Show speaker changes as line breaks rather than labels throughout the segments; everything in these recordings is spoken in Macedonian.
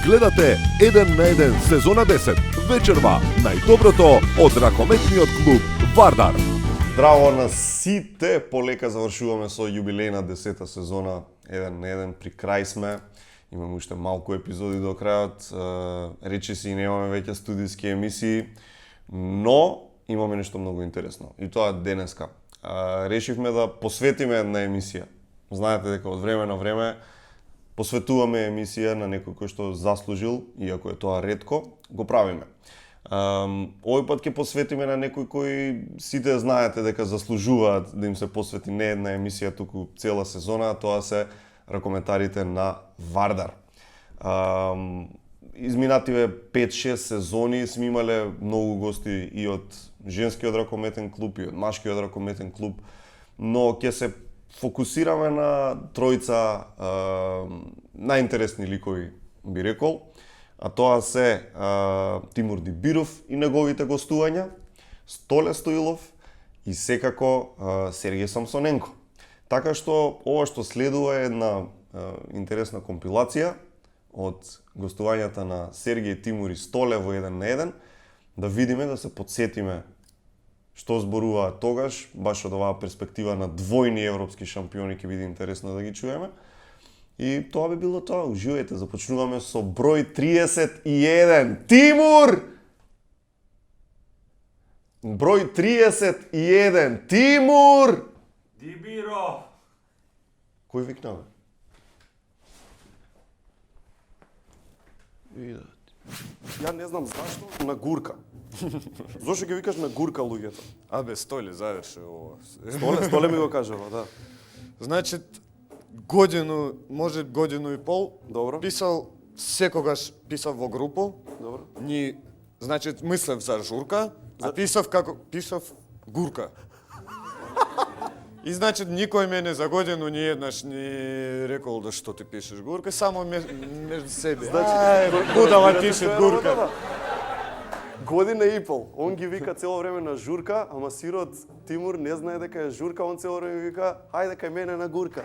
Гледате 1 на 1 сезона 10, вечерва, најдоброто од ракометниот клуб Вардар.
Здраво на сите, полека завршуваме со јубилејна 10-та сезона 1 на 1, при крај сме. Имаме уште малку епизоди до крајот, речиси немаме веќе студиски емисии, но имаме нешто многу интересно. И тоа денеска. Решивме да посветиме една емисија. Знаете дека од време на време посветуваме емисија на некој кој што заслужил, иако е тоа ретко, го правиме. Овој пат ќе посветиме на некој кој сите знаете дека заслужуваат да им се посвети не една емисија, туку цела сезона, тоа се ракометарите на Вардар. Изминативе 5-6 сезони сме имале многу гости и од женскиот ракометен клуб и од машкиот ракометен клуб, но ќе се фокусираме на тројца најинтересни ликови, би рекол, а тоа се Тимур Дибиров и неговите гостувања, Столе Стоилов и секако Сергеј Самсоненко. Така што ова што следува е една интересна компилација од гостувањата на Сергеј, Тимур и Столе во 1 на 1, да видиме, да се подсетиме што зборуваат тогаш, баш од оваа перспектива на двојни европски шампиони, ќе биде интересно да ги чуеме. И тоа би било тоа. Уживајте, започнуваме со број 31. Тимур! Број 31. Тимур!
Дибиров!
Кој викна, бе? Ја не знам зашто на гурка. Зошто ги викаш на гурка луѓето?
Абе, Столе заврши ово.
Столе ми го кажува, да.
Значи, годину, може годину и пол,
Добро.
писал, секогаш писав во групу.
Добро.
Значи, мислев за журка, а писав гурка. И значи, никој мене за годину ни еднаш ни рекол да што ти пишеш гурка, само меѓу себе.
Значи,
будала пише гурка.
Година и пол. Он ги вика цело време на журка, ама сирот Тимур не знае дека е журка, он цело време вика хајде кај мене на гурка.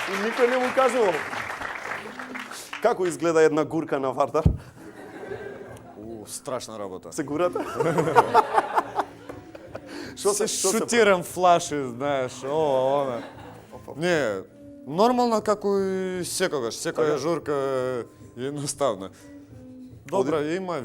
И никој не му кажувал. Како изгледа една гурка на Вардар?
Страшна работа.
Се гурате?
Се шутирам флаши, знаеш, она. Не, нормално како и секогаш, секоја журка е едноставна. Добра, има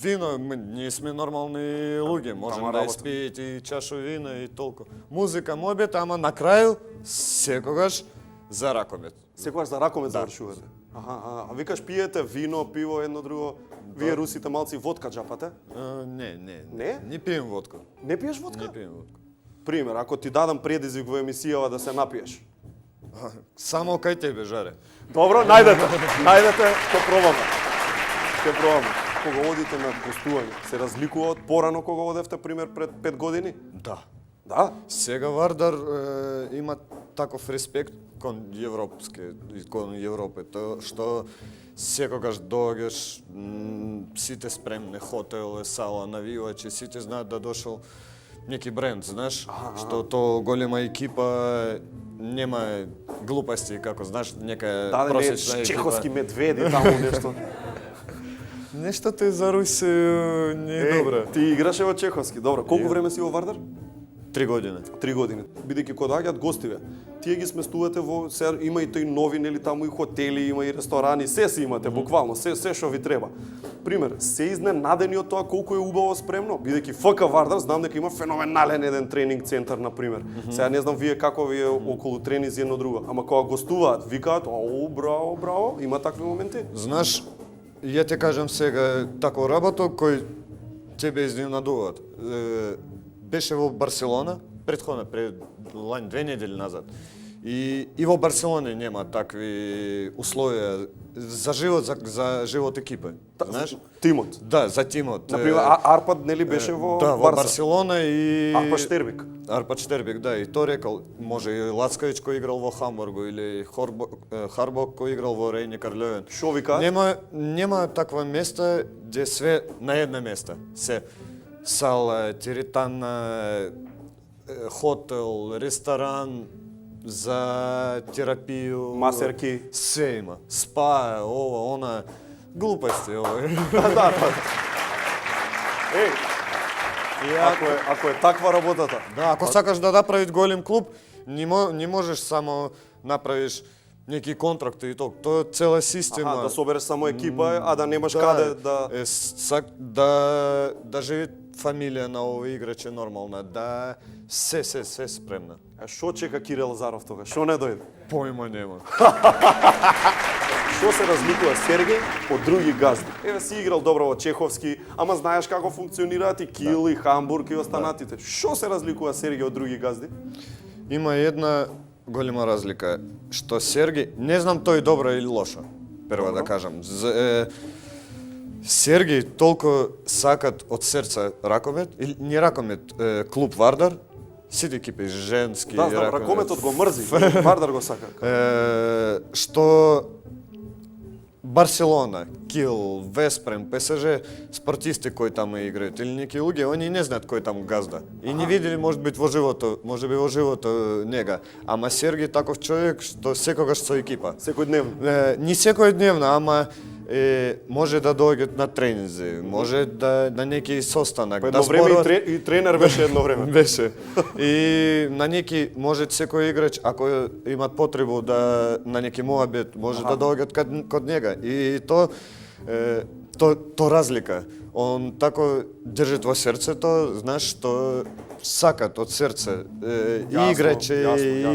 вино, ние сме нормални луѓе, можем да испиете и чашу вина и толку. Музика мобет, ама на крају секогаш за ракомет.
Секогаш за ракомет завршувате? А викаш пиете вино, пиво, едно друго. Вие русите малци водка джапате?
Не.
Не?
Не пием водка.
Не пиеш водка?
Не пием водка.
Пример, ако ти дадам предизвик во емисијава да се напиеш.
Само кај тебе, Жаре.
Добро, најдете, ќе пробаме. Кога одите на гостување, се разликува од порано кога одевте, пример, пред 5 години?
Да.
Да?
Сега Вардар има таков респект кон Европа, тоа што секогаш доаѓаш, сите спремни, хотел, сала, навивачи, сите знаат да дошол неки бренд, знаеш, што то голема екипа нема глупости, како знаеш, нека просечна екипа.
Чеховски медведи таму нешто.
Нешто те за Руси не е добро.
Ти играше во чеховски. Добро, колку време си во Вардар?
3 години.
3 години. Бидејќи кога доаѓаат гостиве, тие ги сместувате во има и тој нови, нели, таму и хотели, има и ресторани, се си имате буквално, се што ви треба. Пример, се изненадени од тоа колку е убаво спремно, бидејќи ФК Вардар знам дека има феноменален еден тренинг центар на пример. Сега не знам вие како ви е околу тренизи едно друго, ама кога гостуваат, викаат: "О, браво, има такви моменти."
Знаеш, ја те кажам сега тако работа кој тебе изненадуваат. Беше во Барселона, претходно, пред лань 2 недели назад. И во Барселона нема такви условија за живот екипа. Знаеш?
Тимот.
Да, за тимот.
Например, Арпад нели беше во
Да, во
Барса?
Барселона и
Арпад Штербек.
Арпад Штербек, да, и тој рекол, може и Лацковиќ кој играл во Хамбургу или Харбок кој играл во Рейникар Лёвен.
Шо вика?
Нема таква места где све на едно место. Се сала, теретана, хотел, ресторан, за терапију,
Масерки.
Се има. Спа, ова, она, глупости ова.
Еј, ако е таква работата.
Да, ако сакаш да направиш голем клуб, не можеш само направиш неки контракти и тоа. Тоа е цела система.
Аха, да собереш само екипа, а да немаш каде да...
Да живи фамилија на овој играч е нормална, да се спремна.
А шо чека Кирил Заров тога? Шо не дојде?
Појма нема.
Што се разликува Сергеј од други газди? Еве си играл добро во Чеховски, ама знаеш како функционираат и Кил, и Хамбург и останатите. Што се разликува Сергеј од други газди?
Има една голема разлика, што Сергеј, не знам тој добро или лошо, прво да кажам. Сергеј толку сакат од срце ракомет, или не ракомет, клуб Вардар, сите екипи женски
Да, знам, ракометот го мрзи, Вардар го сака.
Што Барселона, Кил, Веспрем, ПСЖ, спортисти кои таму играат или неки луѓе, они не знаат кој таму газда. И не видели можеби во живото нега. Ама Сергеј таков човек што секогаш со екипа.
Секојдневно.
Не секојдневно, ама може да доаѓат на тренинзи, може да на неки состанак,
Едно време и тренер беше едно време.
Беше. И на неки може секој играч ако имат потребу да на неки муабет, може да доаѓат код нега. И то разлика. Он тако држи во срцето, знаеш што сакат од срце и играчи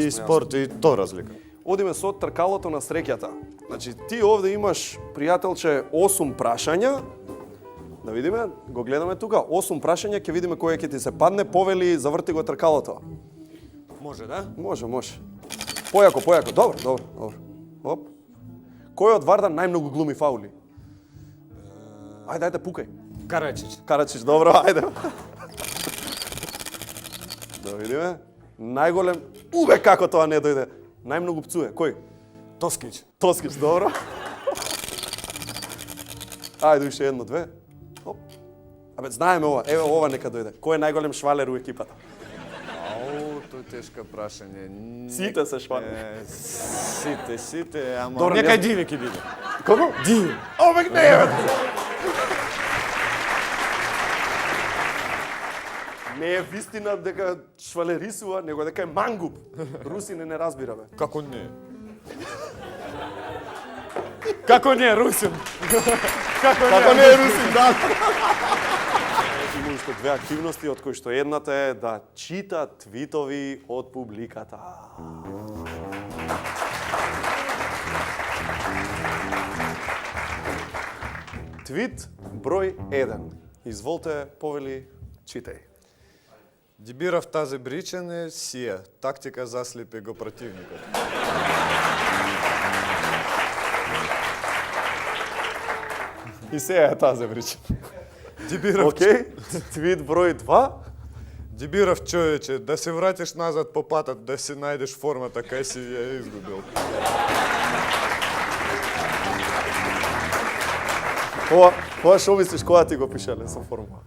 и спорт и то разлика.
Одиме со тркалото на среќата. Значи, ти овде имаш, пријателче, 8 прашања. Да видиме, го гледаме тука. 8 прашања, ќе видиме кој ќе ти се падне. Повели, заврти го тркалото.
Може, да?
Може. Појако. Добро. Оп. Кој од Вардар најмногу глуми фаули? Ајде, пукај.
Карачич.
Добро, ајде. Да видиме. Најголем, како тоа не дојде. Најмногу пцуе, кој?
Тоскич,
добро. Ајде, уште едно, две. Оп. Абе, знаеме ова. Еве ова нека дојде. Кој е најголем швалер у екипата?
тоа е тешко прашање.
Сите се швалери.
Сите, ама
Добро,
нека
не-
Диви ќе биде.
Како?
Диви.
Овек не е. Не е вистина дека швалерисува, него дека е мангуп. Русине не разбираме.
Како не? Како не, Русин? Како
не е Русин, да. Има уште две активности, од кои што едната е да чита твитови од публиката. Твит број 1. Изволте, повели, читај.
Дибирав тази бричене сија. Тактика заслепи го противникот.
И сега е тази брича.
Дибирав,
Океј, твит број 2.
Дибирав човече, да се вратиш назад по патот, да си најдеш формата кај си ја изгубил.
Ова шо мислиш кога ти го пишеле со форма?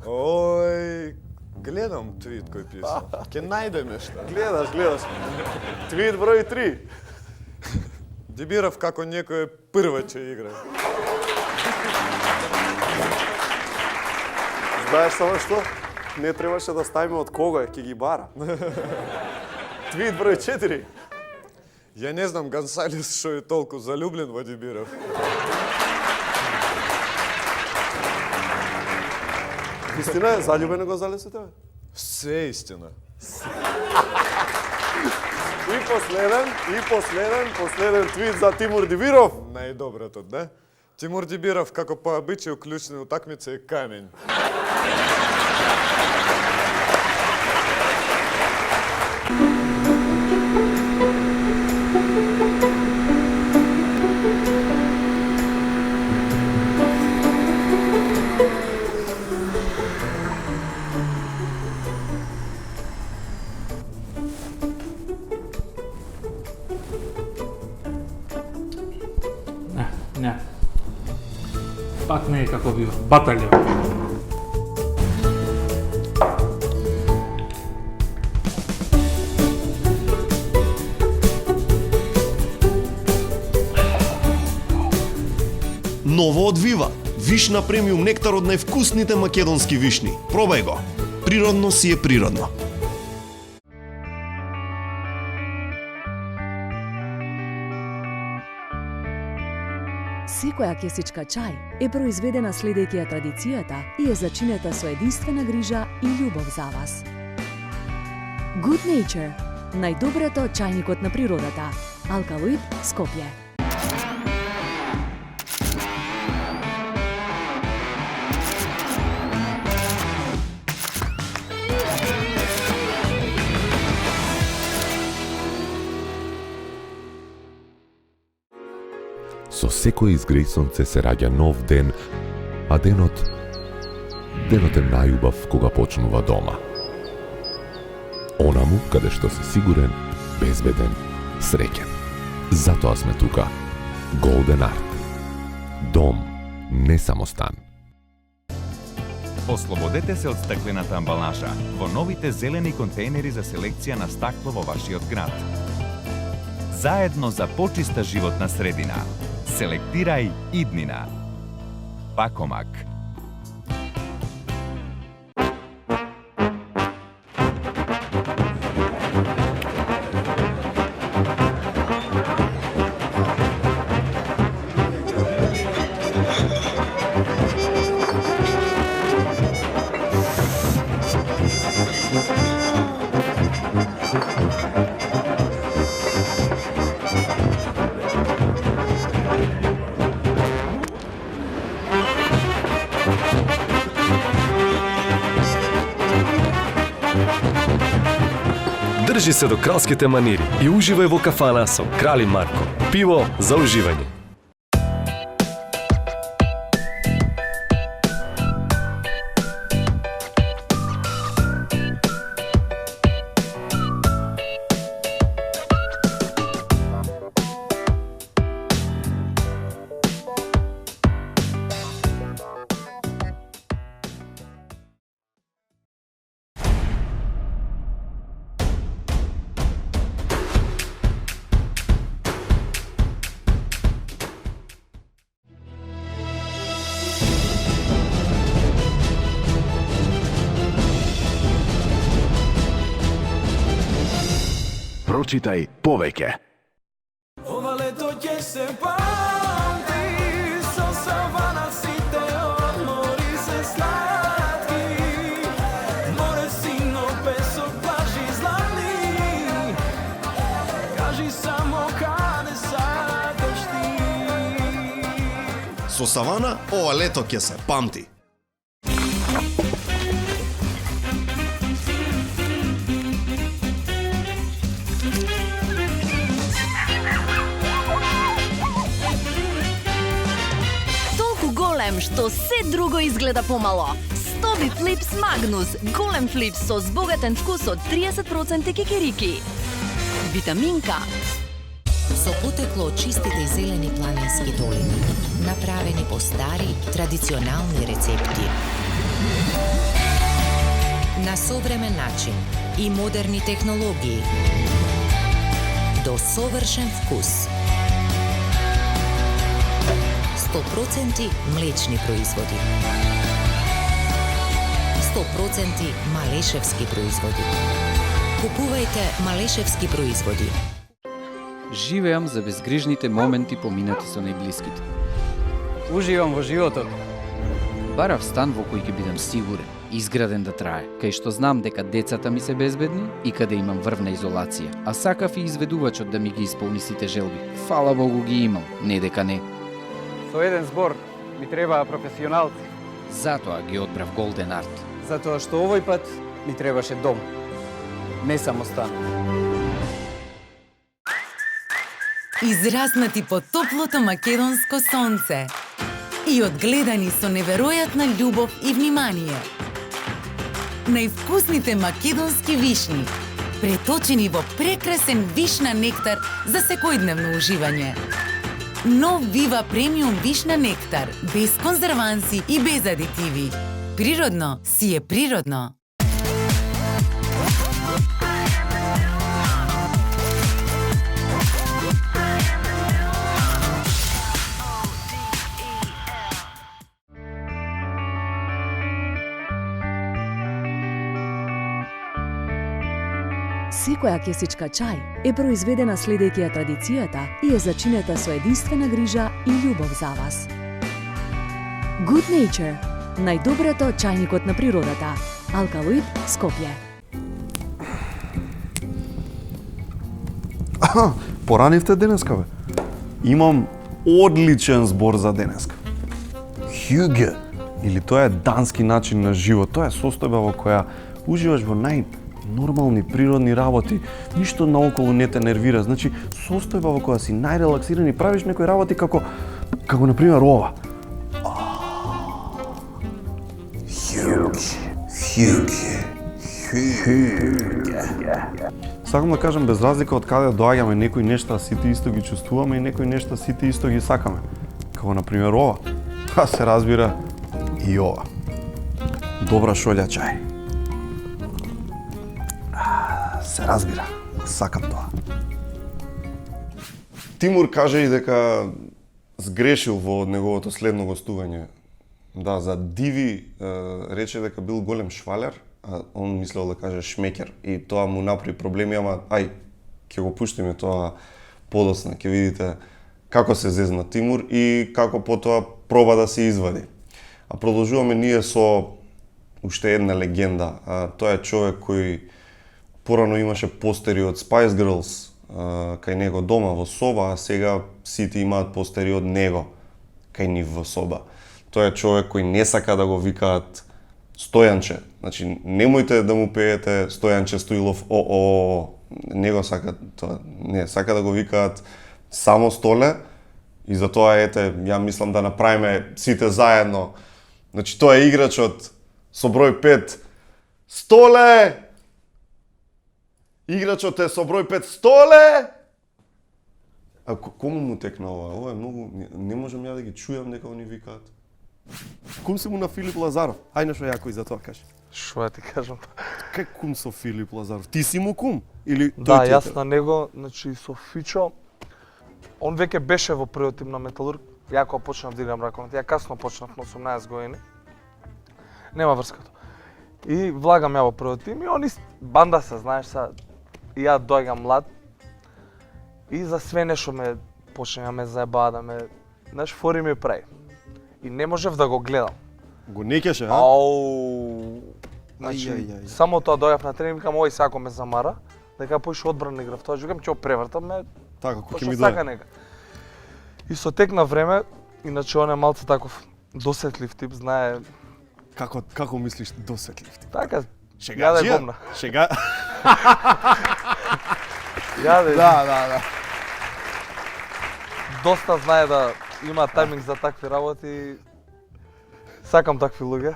Ој, гледам твит кој писа. Ке најдеме што.
Гледаш. Твит број 3.
Дибирав како некој прваче игра.
Знаеш само што? Не требаше да ставиме од кога е, ќе ги бара. Твит број 4.
Ја не знам Гонсалес што е толку залюблен во Дибиров.
Истина е, заљубен го залесе тебе?
Се истина.
И последен твит за Тимур Дибиров.
Најдоброто, да? Тимур Дибиров, како по обичај, клучни утакмици е камењ.
Не. Пак не е како бива. Баталија.
Ново од Вива. Вишна премиум нектар од највкусните македонски вишни. Пробај го. Природно си е природно.
Секоја кесичка чај е произведена следејќи ја традицијата и е зачинета со единствена грижа и љубов за вас. Good Nature, најдоброто чајникот на природата. Алкалоид, Скопје.
Со секој изгреј сонце се раѓа нов ден, а денот е најубав кога почнува дома. Онаму каде што си сигурен, безбеден, среќен. Затоа сме тука. Golden Art. Дом, не само стан.
Ослободете се од стаклената амбалажа во новите зелени контейнери за селекција на стакло во вашиот град. Заедно за почиста животна средина. Селектирај иднина. Пакомак.
Држи се до кралските манири и уживај во кафана со Крали Марко. Пиво за уживање.
Прочитај повеќе.
Ова лето ќе се памти, со савана сите одмори се сладки. Море сино, песок, плажи златни. Кажи само каде сакаш ти.
Со Савана, ова лето ќе се памти.
Што се друго изгледа помало. Стоби Флипс Магнус, голем флипс со збогатен вкус од 30% кикирики. Витаминка.
Со потекло од чистите и зелени планински долини, направени по стари, традиционални рецепти. На современ начин и модерни технологии. До совршен вкус. 100% млечни производи. 100% малешевски производи. Купувајте малешевски производи.
Живеам за безгрижните моменти поминати со најблиските.
Уживам во животот.
Барав стан во кој ќе бидам сигурен, изграден да трае, кај што знам дека децата ми се безбедни и каде имам врвна изолација, а сакав и изведувачот да ми ги исполни сите желби. Фала Богу ги имам, не дека не.
Со еден збор ми требаа професионалци.
Затоа ги одбрав Golden Art.
Затоа што овој пат ми требаше дом, не само стан.
Израснати под топлото македонско сонце и одгледани со неверојатна љубов и внимание. Највкусните македонски вишни, преточени во прекрасен вишна нектар за секојдневно уживање. Нов Вива премиум вишна нектар, без конзерванси и без адитиви. Природно си е природно.
Секоја кесичка чај е произведена следејќи ја традицијата и е зачинета со единствена грижа и љубов за вас. Good Nature – најдоброто чајникот на природата. Алкалоид, Скопје.
Поранивте денеска, бе. Имам одличен збор за денеска. Хюге, или тоа е дански начин на живот. Тоа е состојба во која уживаш во нормални природни работи, ништо наоколу не те нервира. Значи, состојба во која си најрелаксиран и правиш некои работи како на пример ова. Сакам да кажам, без разлика од каде доаѓаме, некои нешта сите исто ги чувствуваме и некои нешта сите исто ги сакаме. Како на пример ова. А се разбира и ова. Добра шолја чај. Се разбира, сакам тоа. Тимур каже и дека сгрешил во неговото следно гостување. Да, за Диви рече дека бил голем швалер, а он мислел да каже шмекер. И тоа му направи проблеми, ама ај, ќе го пуштиме тоа подоцна, ќе видите како се зезна Тимур и како потоа проба да се извади. А продолжуваме ние со уште една легенда. Тоа е човек кој порано имаше постери од Spice Girls кај него дома во соба, а сега сите имаат постери од него кај нив во соба. Тоа е човек кој не сака да го викаат Стојанче. Значи, немојте да му пеете Стојанче Стоилов, не го сака тоа. Не, сака да го викаат само Столе и затоа ете, ја мислам да направиме сите заедно. Значи, тоа е играчот со број 5. Столе! Играчот е со број 5. Столе! А кому му текна ова? Ова е многу... Не можам ја да ги чујам дека они викаат. Кум си му на Филип Лазаров? Ај нешто јако и за тоа кажи.
Шо ја ти кажам?
Кај кум со Филип Лазаров? Ти си му кум? Или
да,
тој
јас на него, значи со Фичо, он веќе беше во првиот тим на Металург. Ја кога почнав да играм ракомет, ја касно почнав на 18 години. Нема врскато. И влагам ја во првиот тим и они банда се, знаеш са, и ја доаѓам млад. И за све нешто ме почнеја ме заебаа да ме, знаеш, фори ми прави. И не можев да го гледам.
Го некеше, а?
Ау. Значи, само тоа дојав на тренинг, викам, ој сако ме замара, дека поише одбрана играв тоа, викам, ќе го превртам, ме
така, кој ќе ми
сака
дојде.
нека. И со тек на време, иначе он е малце таков досетлив тип, знае.
Како мислиш досетлив тип?
Така,
Шегаџија?
јаде гомна.
Шега...
Јаде.
Да.
Доста знае да има тајминг за такви работи. Сакам такви луѓе.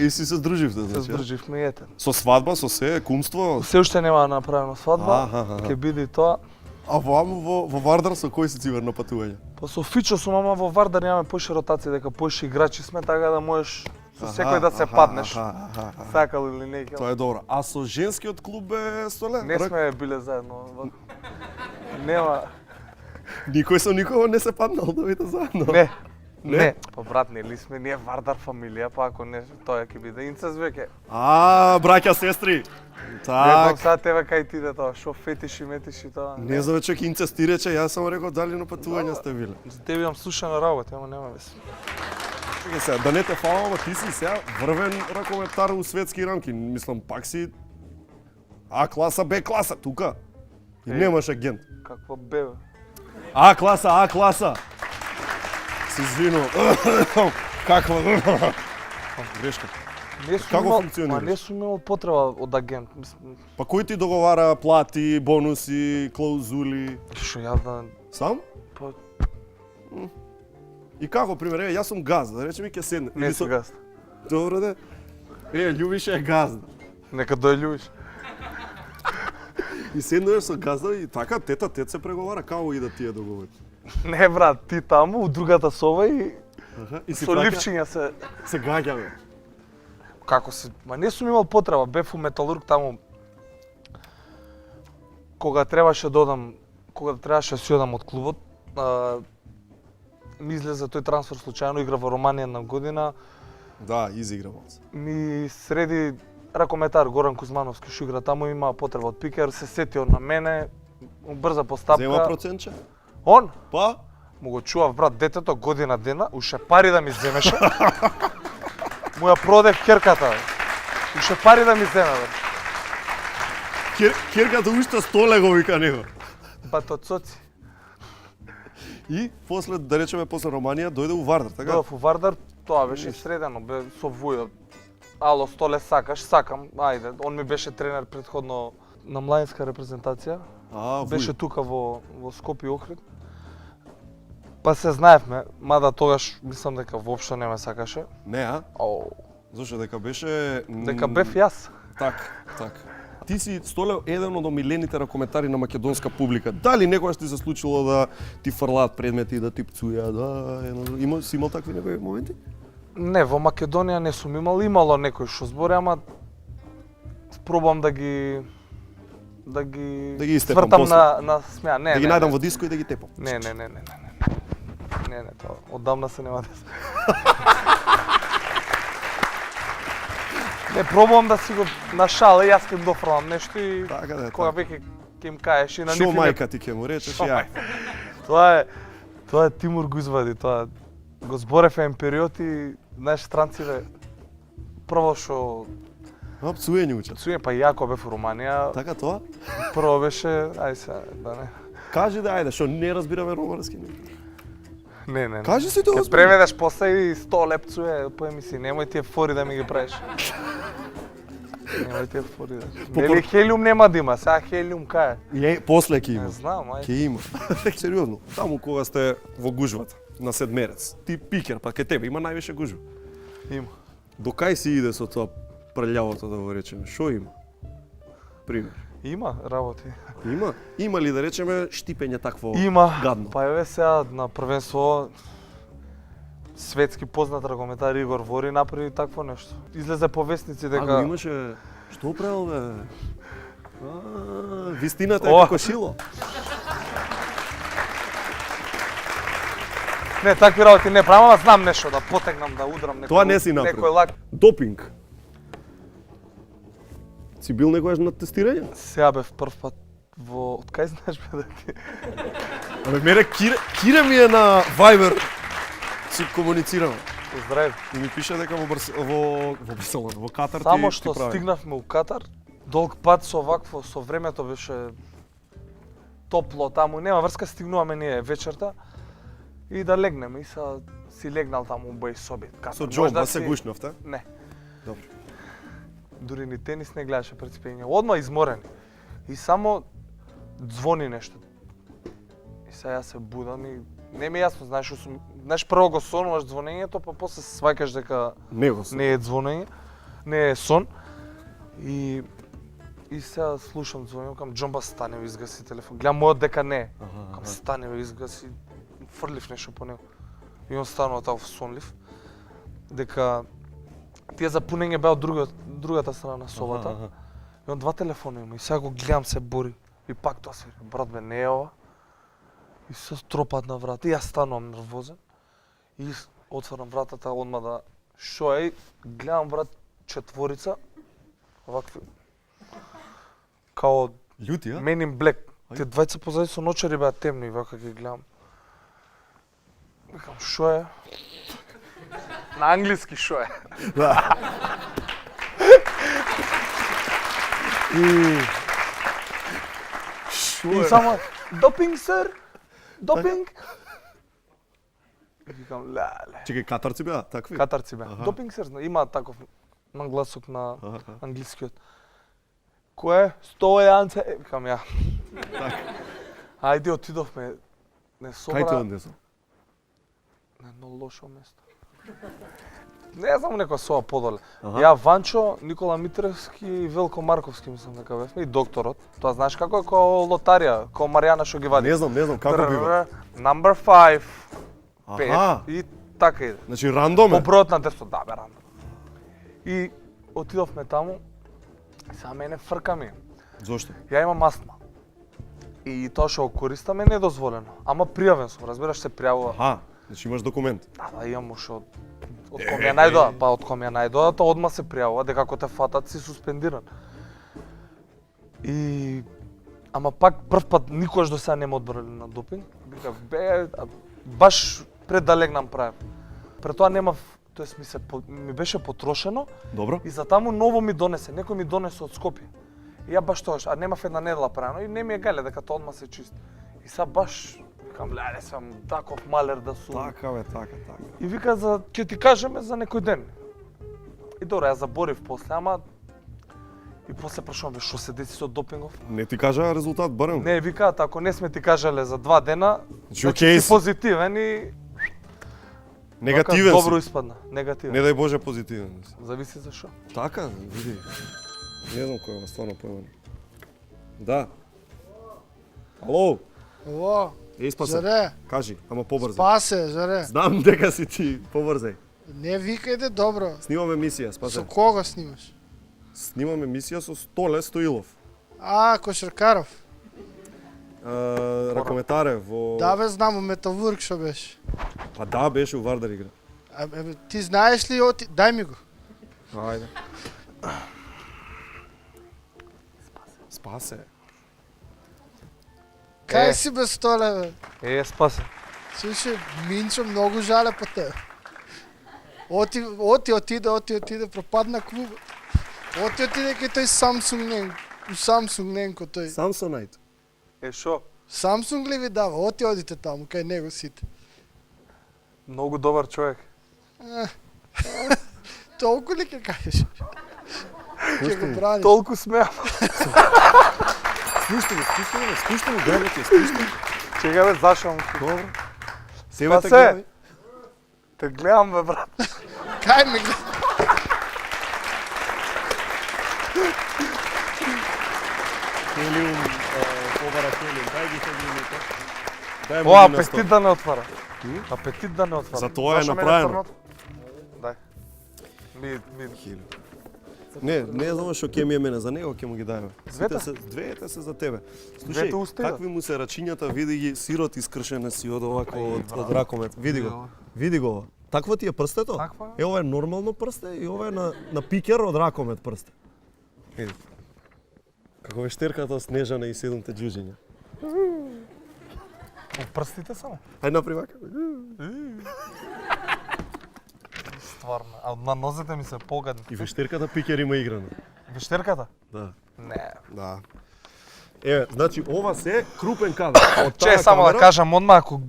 И си се здруживте,
Се
значи?
здруживме и ете.
Со свадба, со се, кумство?
Се уште нема направено свадба, ќе биде тоа.
А во Вардар со кој си цивер на патување?
Па со Фичо сум, ама во Вардар имаме поише ротација, дека поише играчи сме, така да можеш со секој да се паднеш. Сакал или не.
Тоа е добро. А со женскиот клуб бе, Столе?
Не сме биле заедно. Нема.
Никој со никого не се паднал да бидете заедно?
Не. Па брат, нели сме ние Вардар фамилија, па ако не, тоа ќе биде инцест веќе.
Браќа, сестри.
Не
Так.
знам сега тебе кај ти да тоа, шо фетиши, метиши тоа.
Не знам човек инцест ти рече, јас само рекол дали на патување сте биле.
За тебе имам слушана работа, ама нема веќе.
Чекај сега, да не те фалам, ама ти си сега врвен ракометар у светски рамки. Мислам, пак си А класа, Б класа, тука. И немаш агент.
Каква Б, бе?
А класа. Се извинувам. Каква?
сакам.
Грешка.
Не сум
Како
имал,
функционираш?
не сум имал потреба од агент.
Па кој ти договара плати, бонуси, клаузули?
Што ја да...
Сам?
Па...
И како, пример, јас сум газда, да речеме ќе седне.
Не си газда.
Добро де. Љубиш е газда.
Нека да ја љубиш.
И седнуваш со газда и така тет се преговара, како и да тие договори.
Не брат, ти таму у другата соба и
и си
со
праќа-
ливчиња
се гаѓаме.
Како се, ма не сум имал потреба, бев у Металург таму кога требаше да си одам од клубот, ми излезе тој трансфер случајно, игра во Романија на година.
Да, изиграл се.
Ми среди ракометар Горан Кузмановски што игра таму, има потреба од пикер, се сетио на мене, брза постапка.
Зема процентче?
Он?
Па?
Му го чував брат детето година дена, уште пари да ми земеше. Му ја продев керката. Уште пари да ми земе бе.
Керката уште 100 лего вика него.
Батоцоци.
И после, да речеме, после Романија дојде у Вардар, така?
Дојдов у Вардар, тоа беше средено, бе со Вујо. Ало, Столе, сакаш? Сакам, ајде. Он ми беше тренер претходно на младинска репрезентација. Беше тука во Скопје Охрид. Па се знаевме, мада тогаш мислам дека воопшто не ме сакаше.
Не, а?
Оу.
Зошто дека беше...
Дека бев јас.
Така. Ти си, Столе, еден од омилените ракометари на македонска публика. Дали некогаш ти се случило да ти фрлаат предмети, да ти пцуја, си имал такви некои моменти?
Не, во Македонија не сум имало некој што збори, ама пробам да ги
истепам
свртам
после.
на смеа. Не,
да ги
не,
најдам
не.
во диско и да ги тепам.
Не, тоа оддавна се нема деса. Не, пробувам да си го на шала, јас ќе им дофрлам нешто и кога веќе ќе им кажеш и на
Шо
нив.
мајка ти ќе му речеш ја?
Тоа е Тимур го извади, тоа го зборев еден период и знаеш странците прво што
пцуење учат.
Пцуење, па јако бев во Руманија.
Така тоа?
Прво беше, ајде се, да не.
Кажи да ајде, што не разбираме румански.
Не.
Кажи си тоа.
Ке преведеш после и 100 лепцуе, поеми си, немој тие фори да ми ги правиш. Немој тие фори да. Нели хелиум нема да има, сега хелиум кај е?
После ќе има.
Не знам, ајде.
Ќе има. Сериозно, таму кога сте во гужвата на седмерец, ти пикер, па ке тебе има највише гужва.
Има.
До кај си иде со тоа прљавото да го речеме? Шо има? Пример.
Има работи.
Има? Има ли да речеме штипење такво гадно?
Па еве сега на првенство светски познат ракометар Игор Вори направи такво нешто. Излезе по вестници дека
го имаше. Што правил бе? Вистината е како шило.
Не, такви работи не правам, ама знам нешто да потегнам, да удрам некој.
Тоа не си направил.
Некој лак.
Допинг. Си бил некогаш на тестирање?
Сега бев прв пат во... Од кај знаеш бе да ти?
Абе, мене Кире ми е на Viber. Си комуницираме.
Здрави.
И ми пише дека во Барселона, во Катар
Само
ти
што
прави.
стигнавме у Катар, долг пат со вакво, со времето беше топло таму, нема врска, стигнуваме ние вечерта и да легнеме. И са си легнал таму у бој соби.
Со џоба се гушнавте?
Не.
Добро.
Дури ни тенис не гледаше пред спиење. Одма изморени. И само звони нешто. И сега јас се будам и не ми е јасно, знаеш прво го сонуваш звонењето, па после се сваќаш дека не е звонење, не е сон. И сега слушам звонење, кам Џомба стане, изгаси телефон. Гледам мојот дека не. Кам стане, изгаси, фрлив нешто по него. И он станува тако сонлив. Дека тие запунење беа од другата страна на собата. И он два телефона има и сега го гледам се бори. И пак тоа се брат бе, не е ова. И се тропат на врата. И јас станувам нервозен. И отварам вратата одма да шо е, гледам брат четворица вакви као
љути, а?
Men in Black. Тие двајца позади со ночари беа темни, вака ги гледам. Викам, шо е? На англиски шо е?
Да.
И само допинг, сер? Допинг? Викам, леле.
Чекај, катарци беа такви?
Катарци беа.
Аха.
Допинг се зна, има таков нагласок на
Аха.
англискиот. Кој е? 101 викам ја. Ајде отидовме. Не собра.
Кај те однесо?
На едно лошо место. Не знам, некоја соба подоле.
Аха.
Ја, Ванчо, Никола Митревски и Велко Марковски мислам дека бевме и докторот. Тоа знаеш како е ко лотарија, ко Маријана што ги вади.
Не знам, како бива?
Number 5.
Аха.
5 и така иде.
Значи рандом е?
По бројот на десто, да бе, рандом. И отидовме таму, сега мене фрка ми.
Зошто?
Ја имам астма. И тоа што го користам е недозволено. Ама пријавен сум, разбираш, се пријавува.
Аха, значи имаш документ.
Да, имам уште од ком ја најдоа, па од ком ја најдоа, тоа одма се пријавува, дека ако те фатат си суспендиран. И ама пак прв пат никош до сега не ме одбрали на допинг. Викав, бе, баш пред да легнам правев. Пред тоа немав, тоест ми беше потрошено.
Добро.
И за таму ново ми донесе, некој ми донесе од Скопје. И ја баш тоа, а немав една недела правено и не ми е гале дека тоа одма се чисти. И сега баш викам, леле, сам таков малер да сум.
Така бе, така.
И вика за ќе ти кажеме за некој ден. И добро, ја заборив после, ама и после прашувам што се деси со допингов.
Не ти кажа резултат барем?
Не, викаат ако не сме ти кажале за 2 дена,
Значи
си позитивен и
негативен
добро
си.
испадна, негативен.
Не дај Боже позитивен.
Зависи за што.
Така, види. Не знам кој е стварно појман. Да. Ало.
Ало.
Спасе.
Заре.
Кажи, ама побрзо.
Спасе, заре.
Знам дека си ти, побрзај.
Не викајте добро.
Снимаме емисија, Спасе.
Со кого снимаш?
Снимаме емисија со Столе Стоилов.
Кошаркаров.
Ракометаре во...
Да бе, знам, у Металург што беше.
Па да, беше у Вардар игра.
Ти знаеш ли Дај ми го.
Ајде. Спасе.
Кај си бе Столе, бе?
Спасе.
Слушай, Минчо многу жале по тебе. Отиде, пропадна клуба. Отиде кај тој Samsung Ненко тој.
Samsonite.
Шо?
Samsung ли ви дава? Одите таму, кај него сите.
Многу добар човек.
Толку ли ке кажеш? Ќе го браниш.
Толку смеам.
Спуштено, гледа ти, спуштено.
Чекай бе, зашам.
Добро. Себе те гледай.
Те гледам бе, брат.
Кај ме гледа?
Хелиум, побара хелиум, дај ги хелиумите.
О, апетит да не отвара. Апетит да не отвара.
За тоа е направено.
Дај. Ми...
Не знам што ќе ми е мене, за него ќе му ги дајме.
Двете?
Двете се за тебе. Слушај,
Двете устива?
какви му се рачињата, види ги, сирот искршене си од овако, од ракомет. Види го. Такво ти е прстето?
Таква?
Ова е нормално прсте и ова е на пикер од ракомет прсте. Види. Како вештерката Снежана и 7-те џуџиња.
Прстите само?
Ајде направи вака.
Стварно, а на нозете ми се погадни.
И вештерката пикер има играно.
Вештерката?
Да.
Не.
Да. Еве, значи ова се крупен кадар. Од таа
само
камера...
да кажам, одма ако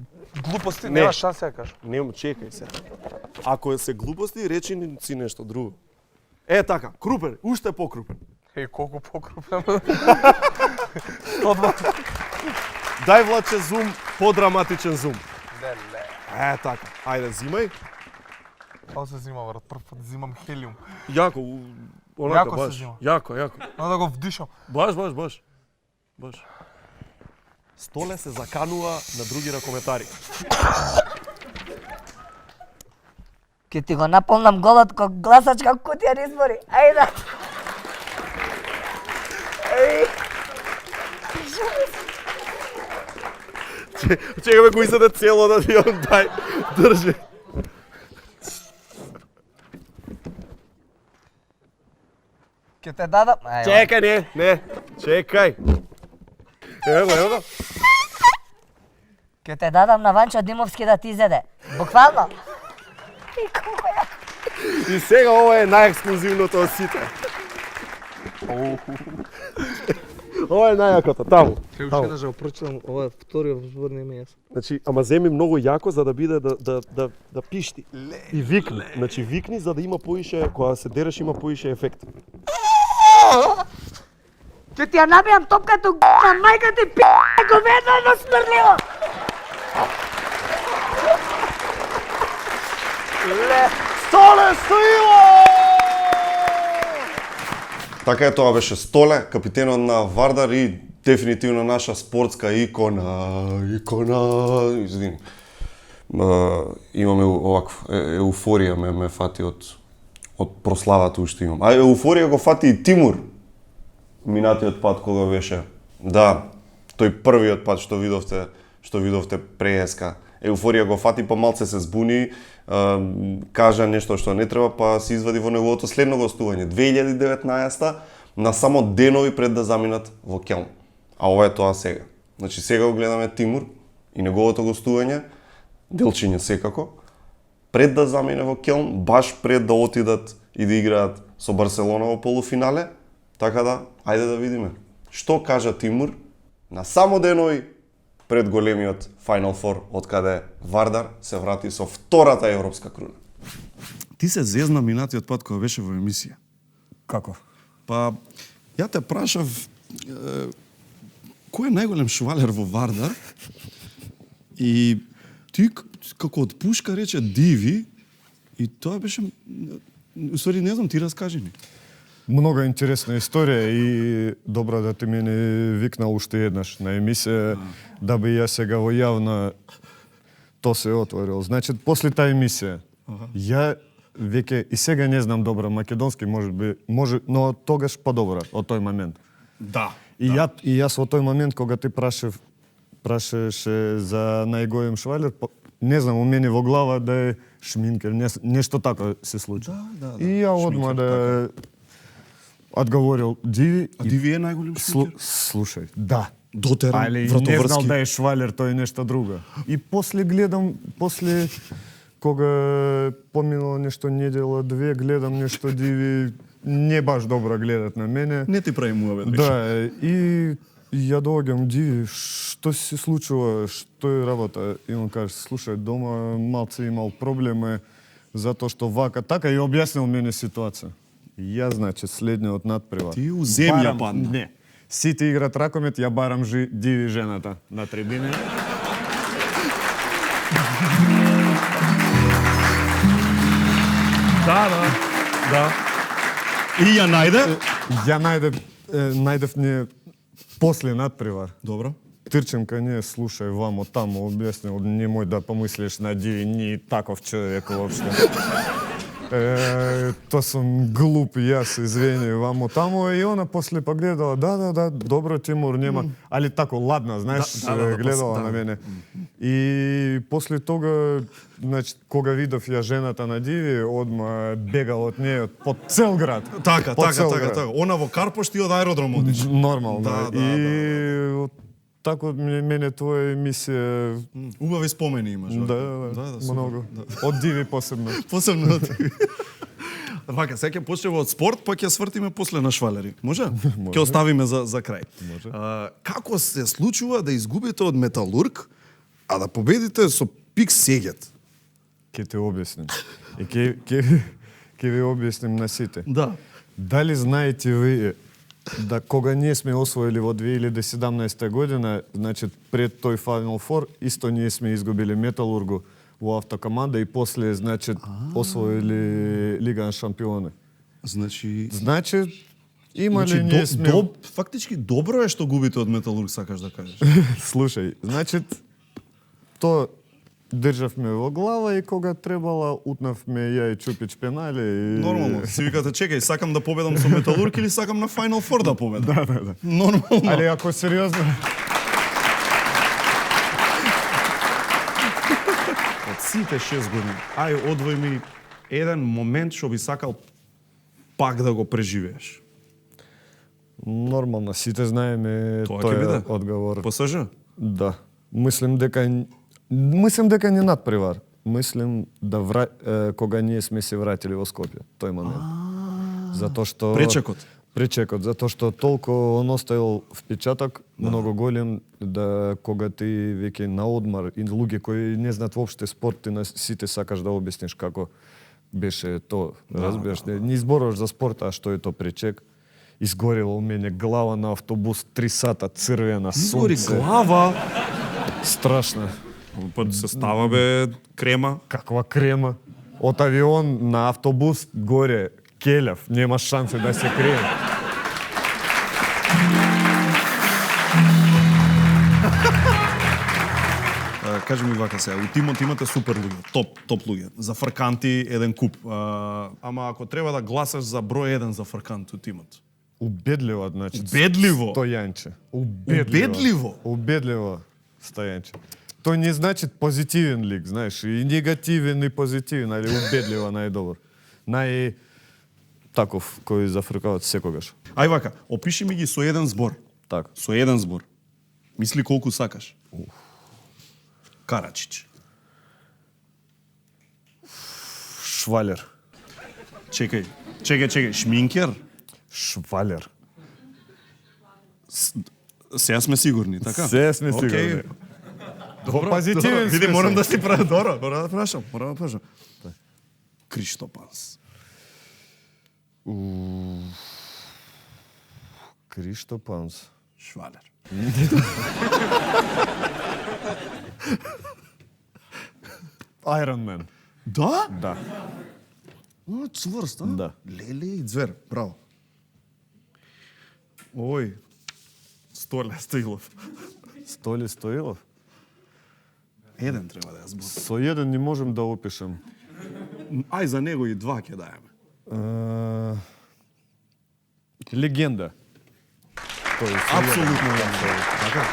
глупости нема шанса да кажам.
Нема, чекај се. Ако се глупости, речи си нешто друго. Така, крупен, уште покрупен.
Колку покрупен.
Дај Владче зум, подраматичен зум.
Леле.
Така. Ајде, зимај.
Како се зима, брат? Прв пат зимам хелиум.
Јако, онака
Јако
баш.
се зима.
Јако.
Но да го вдишам.
Баш. Столе се заканува на други ракометари.
Ке ти го наполнам голот ко гласачка кутија на избори. Ајде.
Чекай ме, кој се да цело да ти он дај. Држи.
Ке те дадам.
Чекај, не. Чекај. Ево го.
Ке те дадам на Ванчо Димовски да ти изеде. Буквално.
И сега ова е најексклузивното од сите. Ова е најакото, таму.
Уште еднаш го прочитам, ова е вториот збор не ми е јасно.
Значи, ама земи многу јако за да биде да пишти. И викни, значи викни за да има поише, кога се дереш има поише ефект.
Ќе ти ја набијам топката на мајка ти говедно смрливо.
Столе стоило!
Така е, тоа беше Столе, капитенот на Вардар и дефинитивно наша спортска икона, извини. Имаме оваква еуфорија ме фати од прославата уште имам. А еуфорија го фати и Тимур минатиот пат кога беше. Да, тој првиот пат што видовте преска. Еуфорија го фати, па малце се збуни, кажа нешто што не треба, па се извади во неговото следно гостување 2019 на само денови пред да заминат во Келн. А ова е тоа сега. Значи сега го гледаме Тимур и неговото гостување, делчиња секако, пред да замине во Келн, баш пред да отидат и да играат со Барселона во полуфинале. Така да, ајде да видиме што кажа Тимур на само денови пред големиот Final Four, од каде Вардар се врати со втората европска круна.
Ти се зезна минатиот пат кога беше во емисија.
Како?
Па, ја те прашав кој е најголем швалер во Вардар и ти како од пушка рече Диви и тоа беше... Усвари, не знам, ти раскажи ни.
Много интересна историја и добро да ти мене викнал уште еднаш на емисија, да би ја сега во јавна то се отворил. Значи, после таа емисија, ја веќе и сега не знам добро македонски, може, но тогаш подобро од тој момент.
Да.
И јас во тој момент кога ти прашаше за најголем швалер, не знам, у мене во глава да е Шминкер, нешто така се случи.
Да.
И ја одма да одговорил Диви.
А Диви е најголем шминкер?
Слушај, да.
Дотеран,
али не
вратоврски.
знал да е швалер, тој е нешто друго. И после гледам, кога поминало нешто недела, две, гледам нешто Диви, не баш добро гледат на мене.
Не ти прави муавет.
Да, и ја доаѓам Диви, што се случува, што е работа? И он каже, слушај, дома малце имал проблеми, затоа што вака, така и објаснил мене ситуација. Ја, значи, следниот надпревар.
Ти у земја падна.
Не. Сите играт ракомет, ја барам Диви жената на трибине.
Да. И ја најде?
Ја најдев не после надпревар.
Добро.
Трчам кај неја, слушај, вамо тамо објаснил, немој да помислиш на Диви, ни таков човек воопште. То сум глуп, јас, извини, вамо тамо, и она после погледала, да, добро, Тимур, нема, али тако ладна, знаеш, гледала на мене. И после тога, значи, кога видов ја жената на Диви, одма бегал од неја по цел град.
Така. Она во Карпош, ти од аеродром одиш.
Нормално.
Да.
И тако мене твоја емисија...
Убави спомени имаш.
Да, многу. Од Диви посебно.
Посебно од Диви. Вака, сега ќе почнеме од спорт, па ќе свртиме после на швалери. Може? Ќе оставиме за крај.
Може.
Како се случува да изгубите од Металург, а да победите со Пик Сегет?
Ќе ти објасним. И ќе ви објасним на сите.
Да.
Дали знаете ви да кога ние сме освоили во 2017 година, значи пред тој Final Four, исто ние сме изгубили Металургу во автокоманда и после, значи, освоили Лига на шампиони.
Значи
имали ние сме...
Фактички добро е што губите од Металург, сакаш да кажеш.
Слушај, значи, то државме во глава и кога требала, утнавме ја и Чупич пенали. И...
Нормално. Си викате, чекај, сакам да победам со Металург или сакам на Final Four да победам?
Да.
Нормално.
Али ако сериозно...
Од сите 6 години, ај одвој ми еден момент што би сакал пак да го преживееш.
Нормално, сите знаеме тој одговор.
ПСЖ?
Да. Мислим дека не надпревар. Мислим да кога ние сме се вратили во Скопје, тој момент. Затоа што пречекот, затоа што толку он оставил впечаток многу голем, да кога ти веќе на одмар и луѓе кои не знаат воопште спорт, ти на сите сакаш да обясниш како беше то, разбираш, не зборуваш за спорт, а што е то пречек. Изгорела у мене глава на автобус 3 сата, црвена, сонце.
Изгори глава?
Страшно.
Път се става бе крема.
Каква крема? Од авион на автобус горе, келев, нема шанси да се крие.
Кажи ми вака сега, у тимот имате супер луѓе, топ луѓе. За фрканти еден куп. Ама ако треба да гласаш за број 1 за фркант у тимот.
Убедливо, значи.
Убедливо?
Стојанче.
Убедливо?
Убедливо, Стојанче. Тој не значи позитивен лик, знаеш, и негативен и позитивен, али убедливо најдобар. Таков кој зафркават секогаш.
Ај вака, опиши ми ги со еден збор.
Так.
Со еден збор. Мисли колку сакаш. Карачич.
Швалер.
Чекај. Шминкер?
Швалер.
Сега сме сигурни, така?
Сега сме сигурни.
Добро,
позитивен
види,
смисъл.
морам да си правя добро, морам да прашам. Криштопанс.
Криштопанс.
Швалер.
Iron Man.
Да?
Да.
Цврст, а?
Да.
Леле и звер, браво. Ој, Столе Стоилов.
Столе Стоилов?
Еден треба да ја зборам.
Со еден не можем да опишем.
Ај, за него и два ќе даеме.
Легенда.
Апсолутно легенда. Така?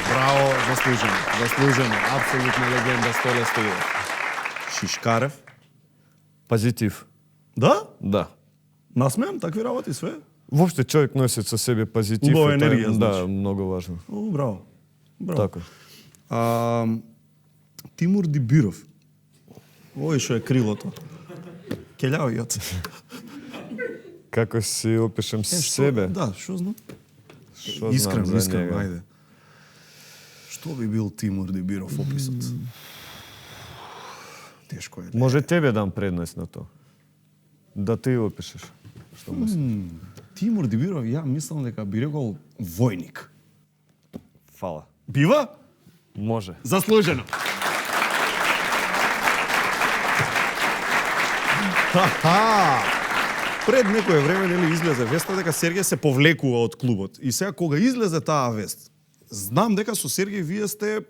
Браво, заслужено. Апсолутно легенда Столе Стоилов. Шишкарев.
Позитив.
Да?
Да.
Насмеам такви работи све?
Воопште човек носи со себе позитив.
Убава
и тоа е,
енергија, значи.
Да, многу важно.
О, браво.
Така.
Тимур Дибиров. Ој што е крилото. Келјавиот.
Како си опишем себе?
Да, што знам?
Што
Искрен,
знам за него?
ајде. Што би бил Тимур Дибиров описот? Тешко е.
Може тебе дам предност на тоа. Да ти опишеш. Што мислиш?
Тимур Дибиров, ја мислам дека би рекол војник.
Фала.
Бива?
Може.
Заслужено. Пред некое време нели излезе веста дека Сергеј се повлекува од клубот. И сега кога излезе таа вест, знам дека со Сергеј вие сте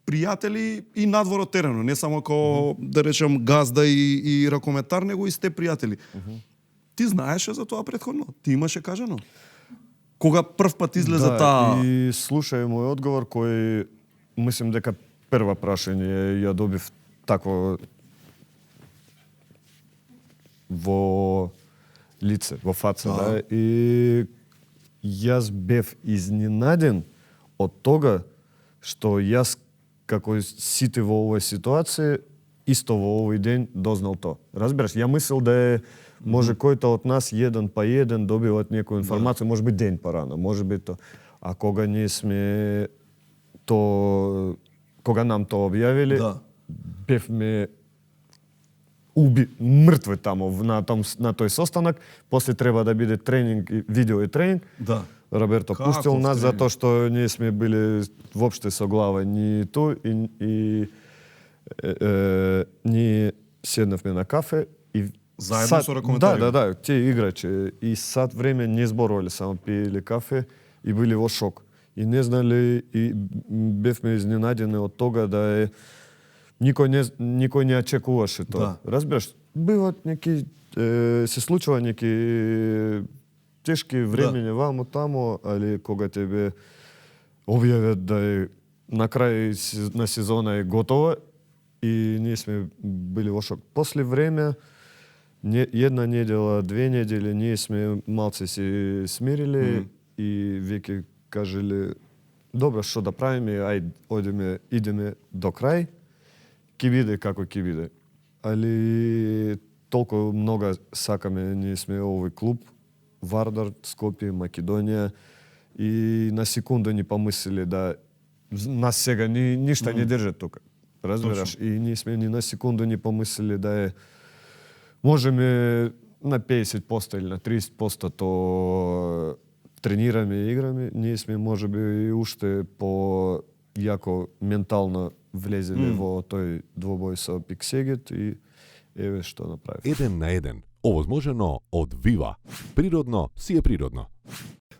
пријатели и надвор од теренот, не само како да речем газда и ракометар, него и сте пријатели. Ти знаеше за тоа претходно? Ти имаше кажано? Кога прв пат излезе таа...
И слушај мој одговор кој мислам дека прва прашање ја добив тако во лице, во фаца, да. И јас бев изненаден од тога што јас како сите во овој ситуација исто во овој ден дознал тоа. Разбираш, ја мислел да е може којто од нас еден па еден добиваат некоја информација, може би ден порано, може би то. А кога ние сме то кога нам тоа објавиле, бевме мртви таму на тој состанок, после треба да биде тренинг, видео и тренинг.
Да.
Роберто пустил нас затоа што ние сме били воопште со глава ни ту и ние седнавме на кафе и
заедно со ракометари.
Да, тие играчи и сат време не зборувале, само пиеле кафе и били во шок. И не знали и бевме изненадени од тога да е никој не очекуваше тоа.
Да.
Разбираш, биваат неки се случува неки тешки времења ваму таму, али кога тебе објават да е на крај на сезона е готова и ние сме били во шок. После време една недела, 2 недели ние сме малце се смириле и веќе кажеле добро што да правиме, ајде идеме до крај. Ки биде како ки биде. Али толку много сакаме, ние сме овој клуб, Вардар, Скопје, Македонија и на секунда ни помислили да нас сега ништа не држат тука. Разбираш? И ние сме ни на секунду ни помислили да е можеме на 50% или на 30% то тренираме и играме, ние сме можеби и уште по јако ментално влезели во тој двобој со Пиксегет и еве што направи.
1 на 1. Овозможено од Вива. Природно си е природно.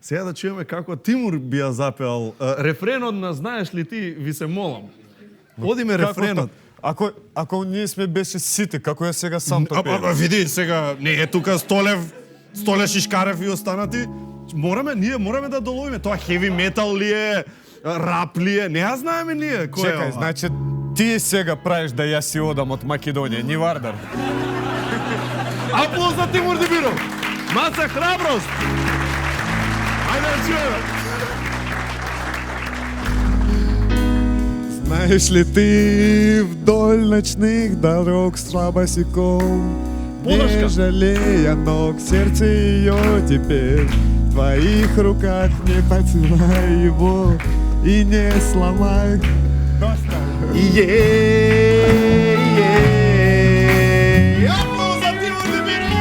Сега да чуеме како Тимур би ја запеал рефренот на знаеш ли ти, ви се молам. Одиме рефренот.
Ако ние сме беше сите, како е сега сам тоа пее?
Види, сега не е тука Столе Шишкарев и останати. Ние мораме да доловиме. Тоа хеви метал ли е, рап ли е, не ја знаеме ние кој е.
Чекај, значи ти сега правиш да ја си одам од Македонија, ни Вардар.
Аплауз за Тимур Дибиров. Маца храброст. Ајде да чуеме.
Знаеш ли ти вдоль ночных дорог с босиком, не жалея ног, сердце ее теперь в твоих руках, не поцелуй его и не сломай.
Аплауз за Тимур Дибиров.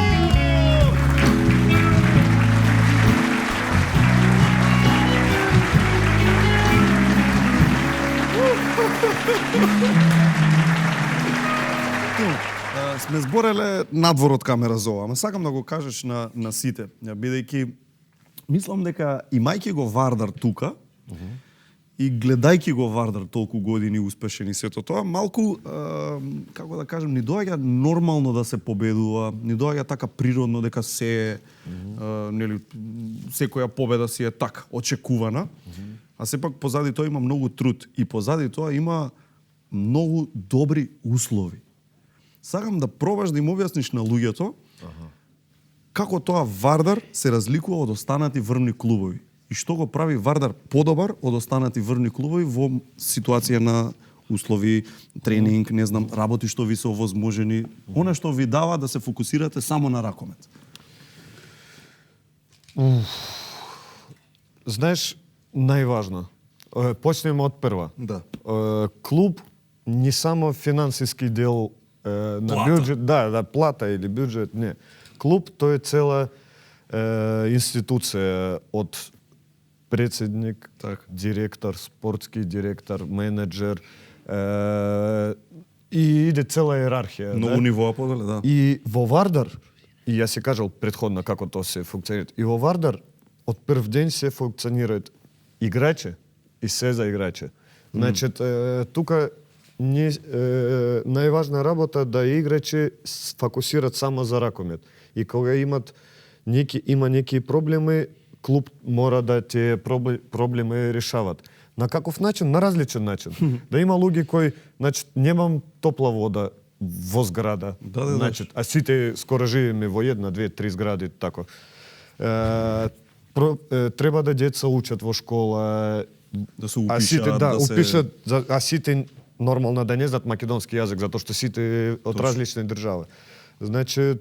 Сме збореле надвор од камера за ова, ама сакам да го кажеш на сите, бидејќи мислам дека имајќи го Вардар тука и гледајќи го Вардар толку години успешен и сето тоа, малку, како да кажем, ни доаѓа нормално да се победува, ни доаѓа така природно дека нели, секоја победа си е така, очекувана, а сепак позади тоа има многу труд и позади тоа има многу добри услови. Сакам да пробаш да им објасниш на луѓето како тоа Вардар се разликува од останати врвни клубови и што го прави Вардар подобар од останати врвни клубови во ситуација на услови, тренинг, не знам, работи што ви се овозможени, она што ви дава да се фокусирате само на ракомет.
Знаеш, најважно, почнеме од прва.
Да.
Клуб не само финансиски дел на
плата.
бюджет, да, плата или бюджет, не. Клуб тој е цела институција од председник, директор, спортски директор, менеджер и иде цела иерархија.
Многу нивоа поделе, да.
И во Вардар, и јас се кажал претходно како тоа се функционира, и во Вардар од прв ден се функционираат играчи и се за играчи. Значи, тука најважна работа да играчи фокусират само за ракомет. И кога има неки проблеми, клуб мора да тие проблеми решават. На каков начин? На различен начин. Да има луѓе кои, значи, немам топла вода во зграда, значи, а сите скоро живееме во една, две, три згради, тако. Треба да деца учат во школа,
да се упишат,
упишат, а сите нормално да не знаат македонски јазик, затоа што сите од различни држави. Значи,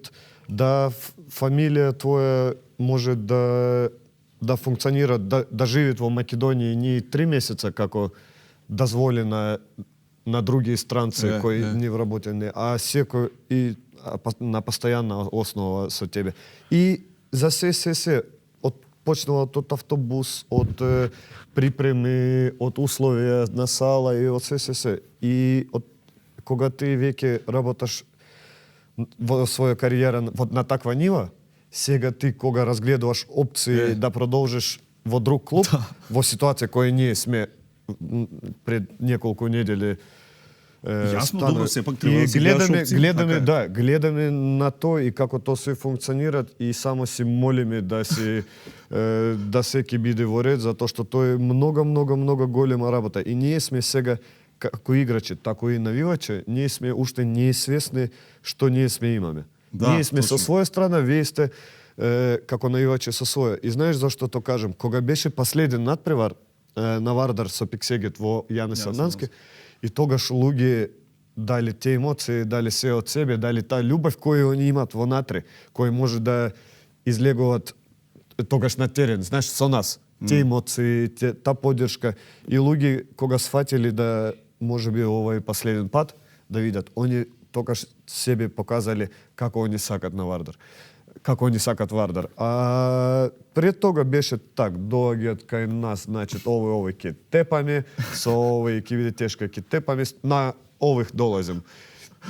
да фамилија твоја може да функционира, да живеат во Македонија не 3 месеца како дозволено на други странци кои не вработени, а секој и на постојана основа со тебе. И за се почнува од автобус, од припреми, од условија на сала и од се. И кога ти веќе работаш во своја кариера на таква нива, сега ти кога разгледуваш опции да продолжиш во друг клуб, во ситуација која ние сме пред неколку недели
Јасно, добро, сепак треба да се гледаш опции.
Гледаме на тоа и како тоа се функционира и само си молиме да се ќе биде во ред, затоа што тоа е много голема работа. И ние сме сега како играчи, тако и навивачи, ние сме уште неизвесни што ние сме имаме. Ние сме со своја страна, вие сте како навивачи со своја. И знаеш зашто то кажам? Кога беше последен надпревар на Вардар со Пиксегет во Јане Сандански, и тогаш луѓе дали те емоции, дали се од себе, дали таа љубов која они имаат внатре, кој може да излегуваат
тогаш на терен, знаеш, со нас. Те емоции, та поддршка и луѓе кога сфатили да можеби ова е последен пат да видат, они тогаш себе показали како они сакат на Вардар. Како они сакат Вардар. А пред тога беше так, доаѓаат кај нас, значит, овој ќе тепаме, со овој ќе биде тешко ќе тепаме, на ових долазим.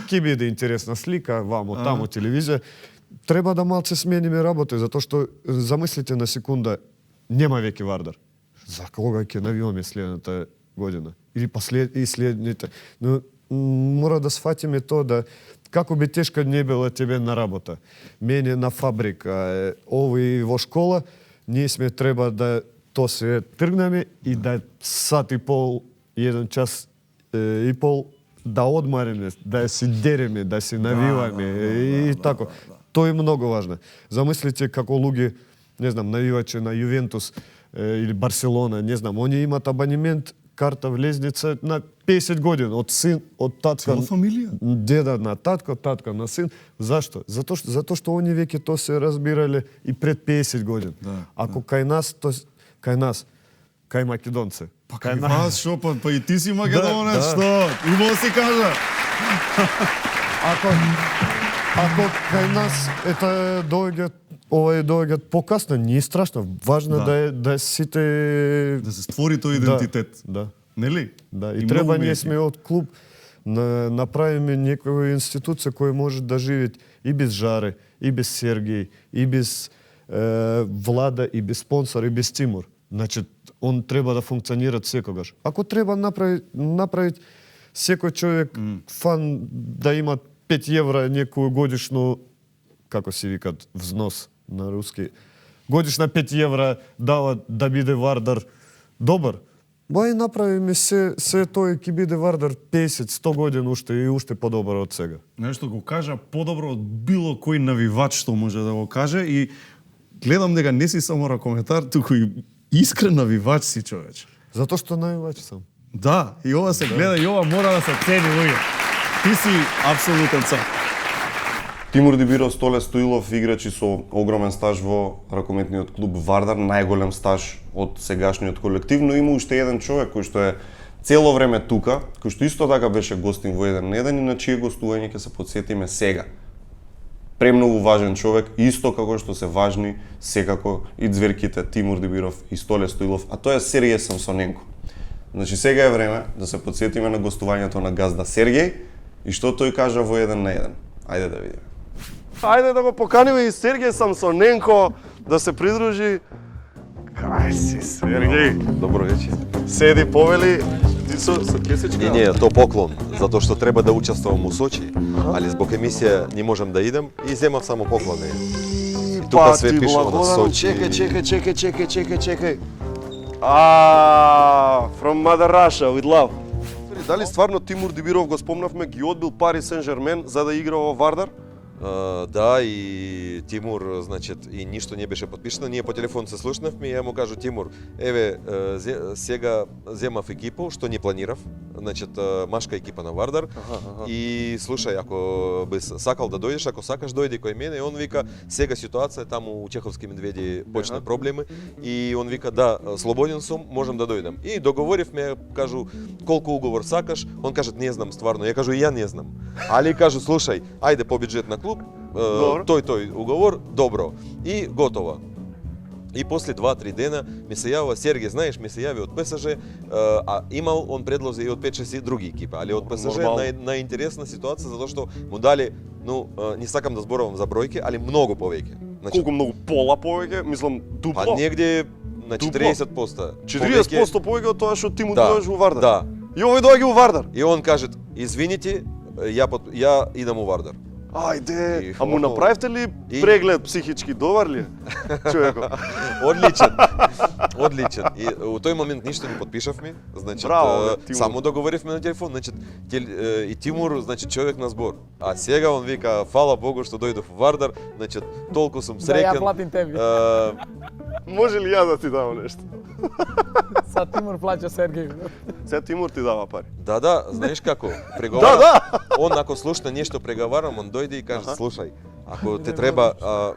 Ќе биде интересна слика, вамо, тамо, телевизија. Треба да малце смениме работа, затоа што замислите на секунда, нема веќе Вардар. За кога ќе навиваме следната година? Или и следните? Но мора да сфатиме тоа да како би тешка не била тебе на работа, мене на фабрика, овој во школа, ние сме треба да то се тргнеме и да сат и пол, 1 час и пол да одмариме, да си дереме, да си навиваме и тако. Тоа е многу важно. Замислите како луѓе, не знам, навивачи на Јувентус или Барселона, не знам, они имат абонемент, карта влезница на 50 години, од син, од татка, цела фамилија, деда на татко, татка на син. Зашто? Затоа што они веќе тоа се разбирале и пред 50 години. Ако кај нас, кај македонци.
Па кај вас, шо, па и ти си македонец, што? Убаво си кажа.
Ако кај нас доаѓаат покасно, не е страшно. Важно да сите
да се створи тој идентитет.
Да.
Нели?
Да, и треба ние сме од клуб направиме некоја институција која може да живее и без Жаре, и без Сергеј, и без Влада, и без спонсор, и без Тимур. Значи, он треба да функционира секогаш. Ако треба направить секој човек фан да има 5 евра некој годишно, како се викат, взнос на руски, годишна 5 евра дава да биде Вардар добар. Бај направиме се тој ќе биде Вардар 50-100 години уште и уште подобар од сега.
Нешто го кажа подобро од било кој навивач што може да го каже и гледам дека не си само ракометар, туку и искрен навивач си, човече.
Затоа што навивач сам.
Да, и ова се гледа и ова мора да се цени, луѓе. Ти си апсолутен цар.
Тимур Дибиров, Столе Стоилов, играчи со огромен стаж во ракометниот клуб Вардар, најголем стаж од сегашниот колектив, но има уште еден човек кој што е цело време тука, кој што исто така беше гостин во 1 на 1 и на чие гостување ќе се подсетиме сега. Премногу важен човек, исто како што се важни секако и ѕверките Тимур Дибиров и Столе Стоилов, а тоа е Сергеј Самсоненко. Значи сега е време да се подсетиме на гостувањето на газда Сергеј и што тој кажа во 1 на 1. Ајде да видиме.
Ајде да го поканиме и Сергеј Самсоненко да се придружи. Кај си, Сергеј?
Добро вечер.
Седи, повели, ти со кесечка?
Не, то поклон, затоа што треба да учествувам у Сочи, али због емисија не можам да идам и земав само поклони. И тука све пишува на Сочи.
Чекај. From Mother Russia, with love. Дали стварно Тимур Дибиров, го спомнавме, ги одбил Пари Сен-Жермен за да игра во Вардар?
Да, и Тимур, значит, и ништо не беше подпишано. Ние по телефон се слушнавме и ја му кажу, Тимур, еве, сега земав екипу, што не планирав, значит, машка екипа на Вардар. И слушај, ако би сакал да дојдеш, ако сакаш дојди кој мене, и он вика, сега ситуација таму у Чеховски медведи почна проблеми и он вика, да, слободен сум, можам да дојдам. И договоривме, кажу, колку уговор сакаш, он каже, не знам стварно, ја кажу, ја не знам. Али кажу, слушај, ајде по бюджет на клуб, тој уговор, добро. И готово. И после 2-3 дена ми се јавува Сергеј, знаеш, ми се јави од ПСЖ, а имал он предлози и од 5-6 други екипи, али од ПСЖ најинтересна ситуација затоа што му дали, ну, не сакам да зборувам за бројки, али многу повеќе.
Значи, колку многу? Пола повеќе? Мислам, дупло?
Па негде на 40%.
40% повеќе од тоа што ти му дојдеш во Вардар?
Да.
И овој доаѓа во Вардар?
И он каже, извините, ја идам во Вардар.
Ајде, а му направивте ли преглед психички, добар ли е човекот?
Одличен. И у тој момент ништо не подпишавме, значи само договоривме на телефон, значи и Тимур, значи човек на збор. А сега он вика, фала Богу што дојдов во Вардар, значи толку сум среќен.
Да ја платим тебе.
Може ли ја да ти дам нешто?
Са Тимур плаќа Сергеј.
Се Тимур ти дава пари.
Да, знаеш како? Преговарам. Он ако слушна нешто преговарам, он дојде и каже, слушај, ако те треба,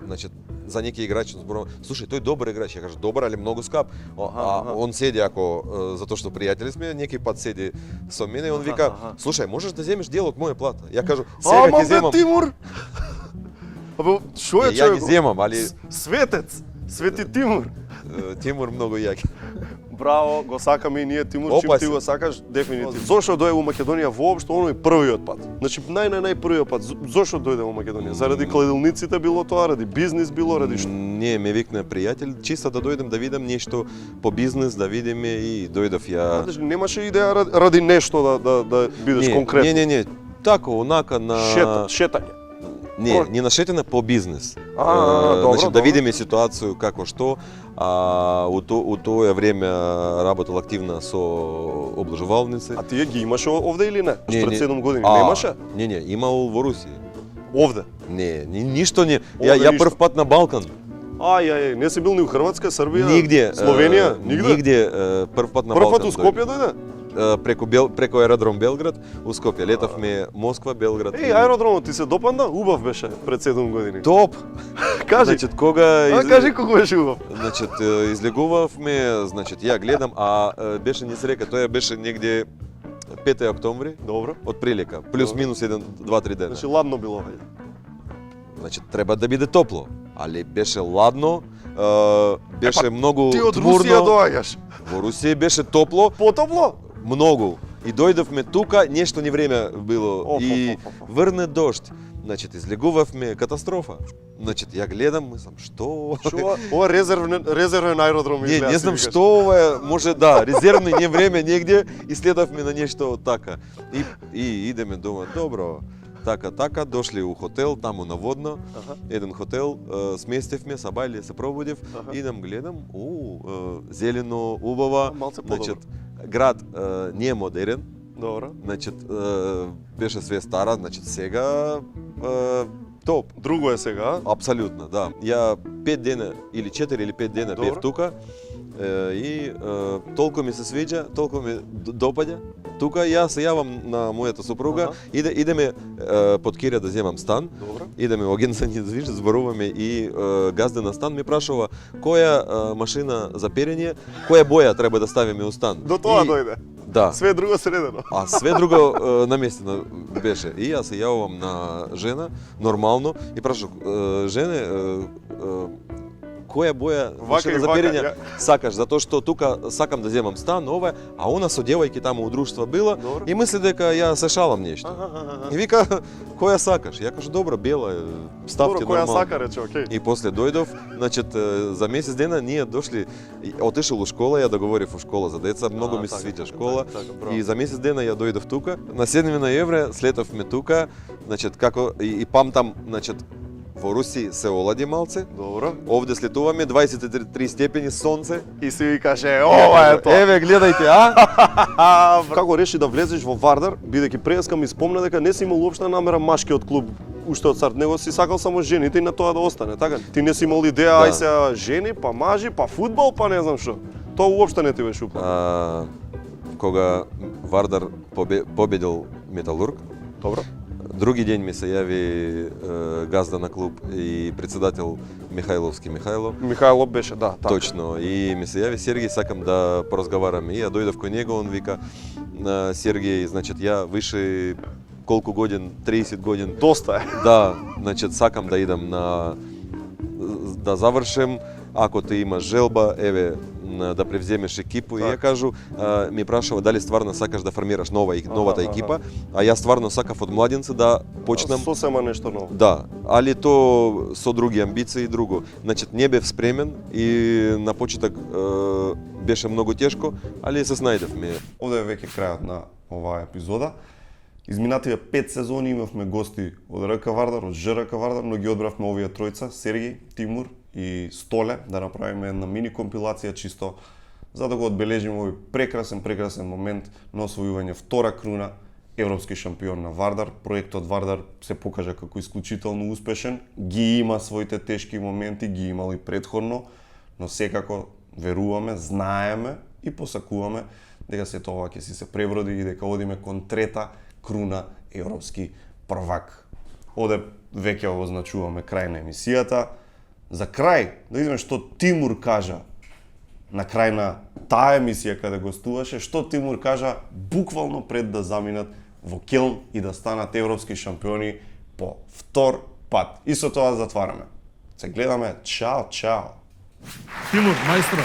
значи за некий играч, слушай, той добрый играч. Я кажу, добр, али много скап. Он седи, ако, за то, что приятели сме, некий път седи со мене, и он вика, слушай, можеш да земеш дел от моя плата? Я кажу, сега ќе земам.
Тимур! Абе, шо е човек?
Я не земам, али...
Светец! Свети Тимур!
Тимур много јаки.
Браво, го сакаме и ние Тимур, чим ти го сакаш, дефинитивно. Зошто дојде во Македонија воопшто оној првиот пат? Значи најпрвиот пат. Зошто дојде во Македонија? Заради кладилниците било тоа, ради бизнис било, ради што?
Не, ме викна пријател, чисто да дојдем да видам нешто по бизнес, да видиме и дојдов ја.
Значи немаше идеја ради нешто да бидеш конкретно.
Не, тако, онака на
шетање.
Не на шетање, по бизнес.
Добро,
значи да видиме ситуацију како што. У тоа време работел активно со обложувалници.
А тие ги имаше овде или не? Пред 7 години немаше?
Не, имал во Русија.
Овде?
Не, ништо не. Ја прв пат на Балкан.
Не си бил ни у Хрватска, Србија,
нигде,
Словенија, нигде?
Нигде, прв пат на Балкан.
Прв пат у Скопје дојде?
Преку аеродром Белград, у Скопје. Летавме Москва, Белград.
Аеродромот ти се допадна? Убав беше пред 7 години.
Топ!
Кажи!
Значит, кажи
кога беше убав.
Значит, излегувавме, значит, ја гледам, беше несрека, тоа беше негде 5 октомври.
Добро.
Од прилика, плюс-минус 1-2-3 дена.
Значи ладно било.
Значи треба да биде топло, али беше ладно, беше многу
ти од
тмурно.
Русија доаѓаш.
Во Русија беше топло.
Потопло?
Многу. И дојдовме тука, нешто ни време било и врне дожд. Значит, излегувавме, катастрофа. Значит, ја гледам, мислам, што?
Ова резервен аеродром изгледа.
Не знам што ова е, може резервно не време негде и следавме на нешто така. И идеме дома, добро. Така, дошли у хотел, таму наводно, еден хотел, сместевме, сабајле, се пробудив, идам, гледам, зелено, убава, значит, град не е модерен,
добро,
значит, беше све стара, значит, сега топ.
Друго е сега,
Апсолютно, да. Ја 5 дена, или 4 или 5 дена бев тука, и толку ми се свиѓа, толку ми допаѓа. Тука јас се јавам на мојата супруга, идеме под Кирија да земам стан, идеме во агенција недвиж, зборуваме и газда на стан ми прашува која машина за перење, која боја треба да ставиме у стан.
До тоа дојде?
Да.
Све друго средено?
Све друго наместено беше. И јас се јавувам на жена, нормално, и прашувам, жене, која боја машина за перење сакаш, затоа што тука сакам да земам стан, ова, а она со девојки таму у друштво била и мисли дека ја се шалам нешто. И вика, која сакаш? Ја кажу, добро, бела, ставте нормално.
Која сака, рече, окей.
И после дојдов, значит, за месец дена ние дошли, отишол у школа, ја договорив у школа за деца, многу ми се свиѓа школа, и за месец дена ја дојдов тука. На 7 ноември слетовме тука, значит, како и памтам, значит, во Руси се олади малце.
Добро.
Овде слетуваме 23 степени сонце.
И си ви каже, ова е тоа.
Еве, гледајте,
Како реши да влезеш во Вардар, бидејќи преска ми спомна дека не си имал уопшта намера машкиот клуб уште од старт, него си сакал само жените и на тоа да остане, така? Ти не си имал идеја, ај се жени, па мажи, па фудбал, па не знам што. Тоа уопште не ти беше упат.
Кога Вардар победил Металург,
добро.
Други ден ми се јави газда на клуб и председател Михајловски Михајло.
Михајлов беше, да.
Так. Точно. И ми се јави Сергеј, сакам да поразговараме. И ја дојдов кај него, он вика, Сергеј, значит, ја више колку годин, 30 годин.
Доста е.
Да, значит, сакам да идам да завршим. Ако ти имаш желба, еве, да превземеш екипу. И ја кажу, ми прашува дали стварно сакаш да формираш новата екипа, а ја стварно сакав од младенци да почнам
сосема нешто ново.
Да, али то со други амбиции и друго. Значит, не бев спремен и на почеток беше многу тешко, али се снајдевме.
Овде е веќе крајот на оваа епизода. Изминативе 5 сезони имавме гости од РК Вардар, од ЖРК Вардар, но ги одбравме овие тројца, Сергеј, Тимур и Столе, да направиме една мини компилација чисто за да го одбележиме овој прекрасен момент на освојување втора круна европски шампион на Вардар. Проектот Вардар се покажа како исклучително успешен, ги има своите тешки моменти, ги имал и претходно, но секако веруваме, знаеме и посакуваме дека се тоа ќе си се превроди и дека одиме кон трета круна европски првак. Оде веќе означуваме крај на емисијата. За крај, да видиме што Тимур кажа на крај на таа емисија каде гостуваше, што Тимур кажа буквално пред да заминат во Кел и да станат европски шампиони по втор пат. И со тоа затвараме. Се гледаме. Чао, чао.
Тимур, мајстро.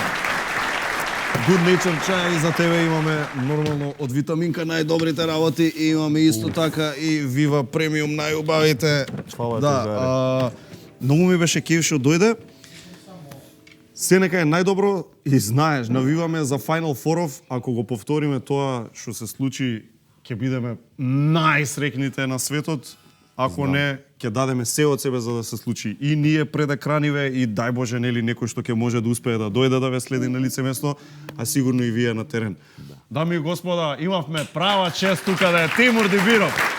Good Nature чај и за тебе имаме нормално од витаминка најдобрите работи и имаме исто така и Viva Premium најубавите.
Фала
да, многу ми беше кеф што дојде. Се нека е најдобро и знаеш, навиваме за Final Four-ов, ако го повториме тоа што се случи, ќе бидеме најсрекните на светот. Ако не, ќе дадеме се од себе за да се случи и ние пред екраниве и дај Боже нели некој што ќе може да успее да дојде да ве следи на лице место, а сигурно и вие на терен. Дами и господа, имавме права чест тука да е Тимур Дибиров.